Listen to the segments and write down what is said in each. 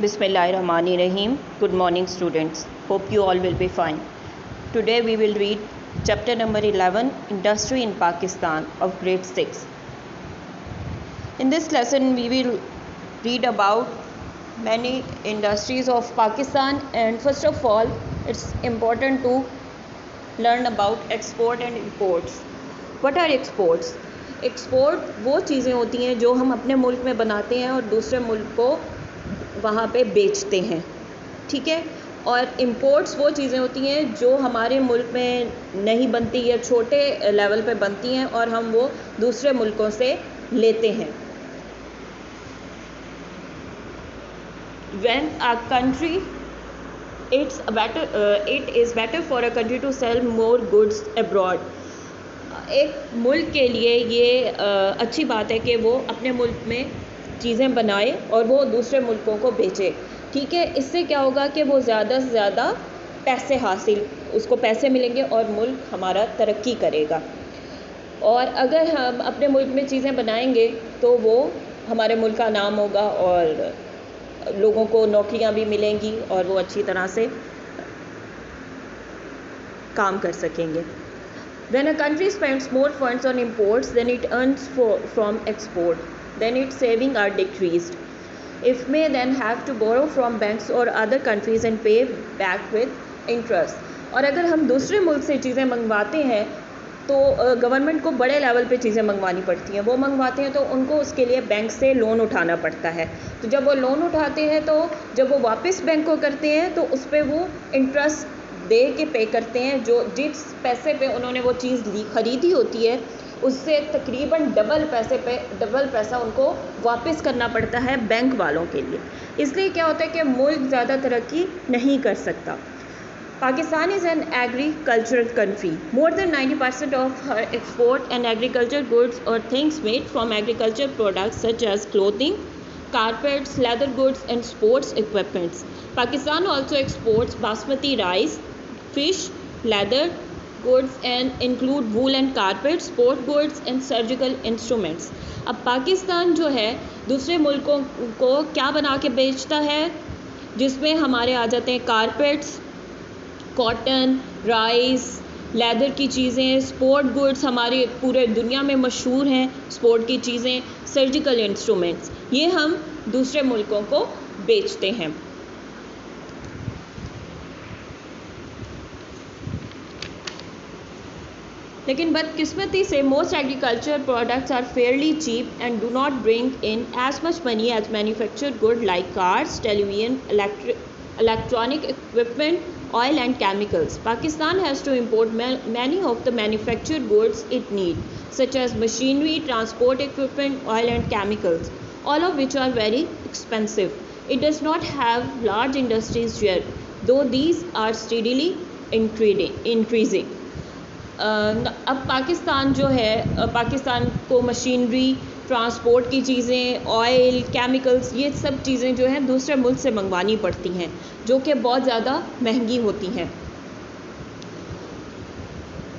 Bismillahirrahmanirrahim. Good morning, students. Hope you all will be fine. Today we will read chapter number 11, Industry in Pakistan of grade 6. In this lesson we will read about many industries of Pakistan, and first of all it's important to learn about export and imports. What are exports? Export वो चीज़ें होती हैं जो हम अपने मुल्क में बनाते हैं और दूसरे मुल्क को वहाँ पे बेचते हैं, ठीक है। और इंपोर्ट्स वो चीज़ें होती हैं जो हमारे मुल्क में नहीं बनती या छोटे लेवल पे बनती हैं और हम वो दूसरे मुल्कों से लेते हैं। When a country it is better for a country to sell more goods abroad. एक मुल्क के लिए ये अच्छी बात है कि वो अपने मुल्क में चीज़ें बनाए और वो दूसरे मुल्कों को बेचे, ठीक है। इससे क्या होगा कि वो ज़्यादा से ज़्यादा उसको पैसे मिलेंगे और मुल्क हमारा तरक्की करेगा। और अगर हम अपने मुल्क में चीज़ें बनाएंगे तो वो हमारे मुल्क का नाम होगा और लोगों को नौकरियां भी मिलेंगी और वो अच्छी तरह से काम कर सकेंगे। When a country spends more funds on imports than it earns from export, then its savings are decreased. It may then have to borrow from banks or other countries and pay back with interest. और अगर हम दूसरे मुल्क से चीज़ें मंगवाते हैं तो गवर्नमेंट को बड़े लेवल पे चीज़ें मंगवानी पड़ती हैं। वो मंगवाते हैं तो उनको उसके लिए बैंक से लोन उठाना पड़ता है। तो जब वो लोन उठाते हैं तो जब वो वापस बैंक को करते हैं तो उस पर वो इंटरेस्ट दे के पे करते हैं, जो जिस पैसे पे उन्होंने वो चीज़ खरीदी होती है उससे तकरीबन डबल पैसा उनको वापस करना पड़ता है बैंक वालों के लिए। इसलिए क्या होता है कि मुल्क ज़्यादा तरक्की नहीं कर सकता। Pakistan is an agricultural country. More than 90% of her export and agriculture goods or things made from agriculture products such as clothing, carpets, leather goods and sports equipments. Pakistan also exports basmati rice, fish, leather goods and include wool and carpets, sport goods and surgical instruments. अब पाकिस्तान जो है दूसरे मुल्कों को क्या बना के बेचता है, जिसमें हमारे आ जाते हैं कारपेट्स, कॉटन, राइस, लेदर की चीज़ें, स्पोर्ट गुड्स हमारे पूरे दुनिया में मशहूर हैं स्पोर्ट की चीज़ें, सर्जिकल इंस्ट्रूमेंट्स, ये हम दूसरे मुल्कों को बेचते हैं। लेकिन बदकिस्मती से most agriculture products are fairly cheap and do not bring in as much money as manufactured good like cars, television, electronic equipment, oil and chemicals. Pakistan has to import many of the manufactured goods it needs, such as machinery, transport equipment, oil and chemicals, all of which are very expensive. It does not have large industries here, though these are steadily increasing. अब पाकिस्तान जो है, पाकिस्तान को machinery, transport की चीज़ें, oil, chemicals, ये सब चीज़ें जो हैं दूसरे मुल्क से मंगवानी पड़ती हैं जो कि बहुत ज़्यादा महंगी होती हैं।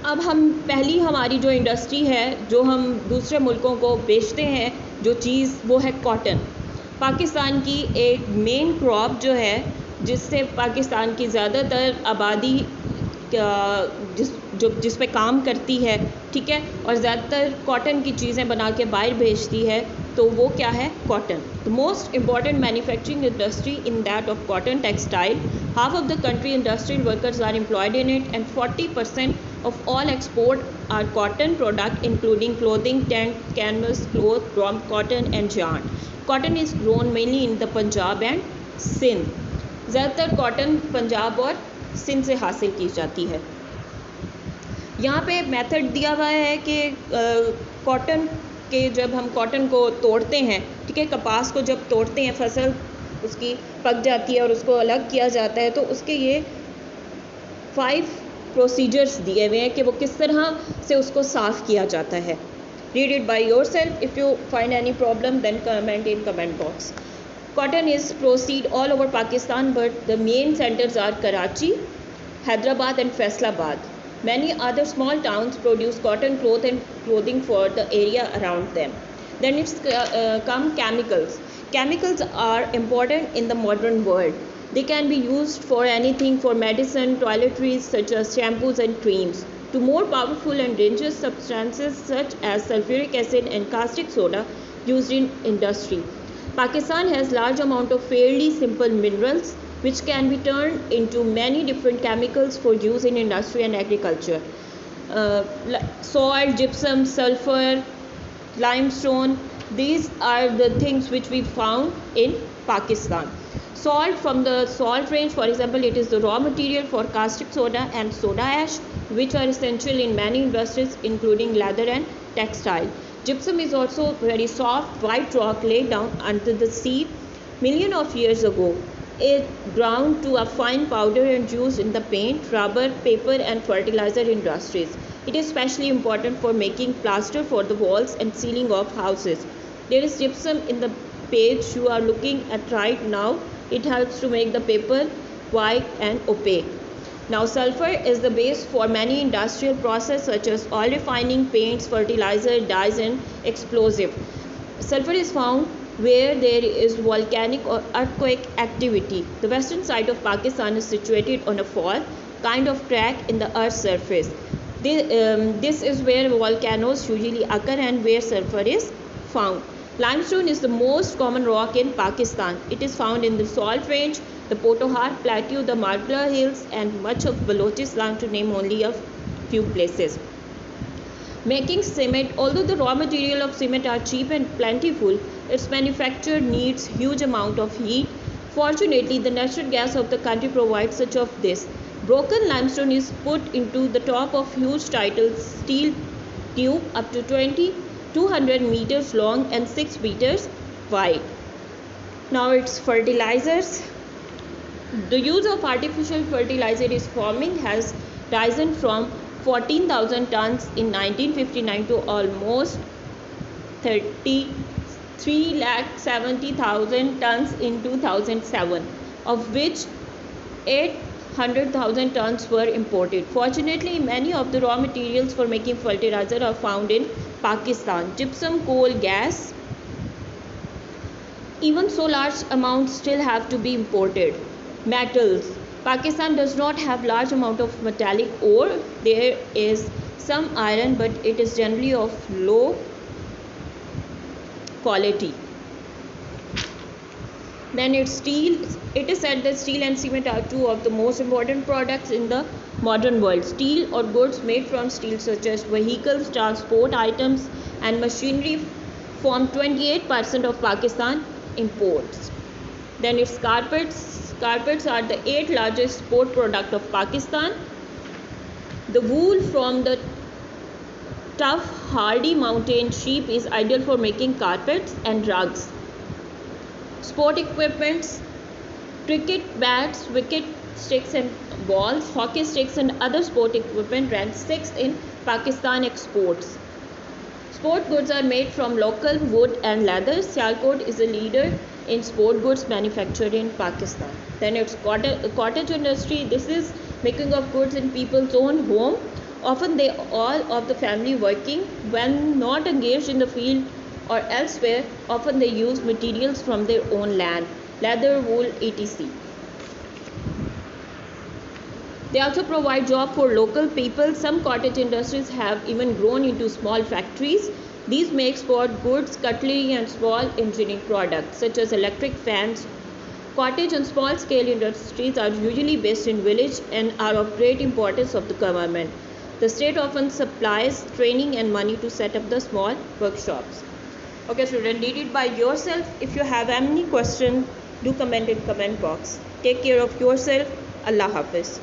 अब पहली हमारी जो इंडस्ट्री है जो हम दूसरे मुल्कों को बेचते हैं जो चीज़, वो है कॉटन। पाकिस्तान की एक मेन क्रॉप जो है जिससे पाकिस्तान की ज़्यादातर आबादी जिस पे काम करती है, ठीक है, और ज़्यादातर कॉटन की चीज़ें बना के बाहर भेजती है, तो वो क्या है, cotton. The most important manufacturing industry in that of cotton textile, half of the country industrial workers are employed in it and 40% of all export are cotton product including clothing, tent, canvas, cloth, drum, cotton and yarn. Cotton is grown mainly in the Punjab and Sindh. ज़्यादातर cotton Punjab और सिंध से हासिल की जाती है। यहाँ पे method दिया हुआ है कि कॉटन के जब हम कॉटन को तोड़ते हैं, ठीक है, कपास को जब तोड़ते हैं, फसल उसकी पक जाती है और उसको अलग किया जाता है, तो उसके ये 5 प्रोसीजर्स दिए हुए हैं कि वो किस तरह से उसको साफ़ किया जाता है। Read it by yourself. If you find any problem then comment in comment box. Cotton is processed all over Pakistan, but the main centers are Karachi, Hyderabad and Faisalabad. Many other small towns produce cotton clothing for the area around them. Then it's come chemicals. Chemicals are important in the modern world. They can be used for anything, for medicine, toiletries such as shampoos and creams, to more powerful and dangerous substances such as sulfuric acid and caustic soda used in industry. Pakistan has large amount of fairly simple minerals which can be turned into many different chemicals for use in industry and agriculture. Uh, Salt, gypsum, sulfur, limestone, these are the things which we found in Pakistan. Salt from the salt range, for example, it is the raw material for caustic soda and soda ash, which are essential in many industries including leather and textile. Gypsum is also very soft white rock laid down under the sea millions of years ago. It ground to a fine powder and used in the paint, rubber, paper and fertilizer industries. It is especially important for making plaster for the walls and ceiling of houses. There is gypsum in the page you are looking at right now. It helps to make the paper white and opaque. Now sulfur is the base for many industrial processes such as oil refining, paints, fertilizer, dyes and explosive. Sulfur is found where there is volcanic or earthquake activity. The western side of Pakistan is situated on a fault kind of crack in the earth's surface. This is where volcanoes usually occur and where sulfur is found. Limestone is the most common rock in Pakistan. It is found in the Salt Range, the Potohar Plateau, the Marbella Hills and much of Balochistan to name only a few places. Making cement, although the raw material of cement are cheap and plentiful, its manufacture needs huge amount of heat. Fortunately, the natural gas of the country provides such of this. Broken limestone is put into the top of huge steel tube up to 200 meters long and 6 meters wide. Now its fertilizers. The use of artificial fertilizer is farming has risen from 14,000 tons in 1959 to almost 3,70,000 tons in 2007, of which 800,000 tons were imported. Fortunately, many of the raw materials for making fertilizer are found in Pakistan. Gypsum, coal, gas. Even so, large amounts still have to be imported. Metals. Pakistan does not have large amount of metallic ore. There is some iron, but it is generally of low quality. Then it's steel. It is said that steel and cement are two of the most important products in the modern world. Steel or goods made from steel such as vehicles, transport items and machinery form 28% of Pakistan imports. Then it's carpets. Carpets are the 8th largest export product of Pakistan. The wool from the tough, hardy mountain sheep is ideal for making carpets and rugs. Sport equipments, cricket bats, wicket sticks and balls, hockey sticks and other sport equipment rank 6th in Pakistan exports. Sport goods are made from local wood and leather. Sialkot is a leader in sport goods manufactured in Pakistan. Then it's cottage industry. This is making of goods in people's own home. Often they all of the family working when not engaged in the field or elsewhere. Often they use materials from their own land, leather, wool, etc. They also provide job for local people. Some cottage industries have even grown into small factories. These make sport goods, cutlery and small engineering products such as electric fans. Cottage and small scale industries are usually based in village and are of great importance of the government. The state often supplies training and money to set up the small workshops. Okay student, read it by yourself. If you have any question, do comment in comment box. Take care of yourself. Allah Hafiz.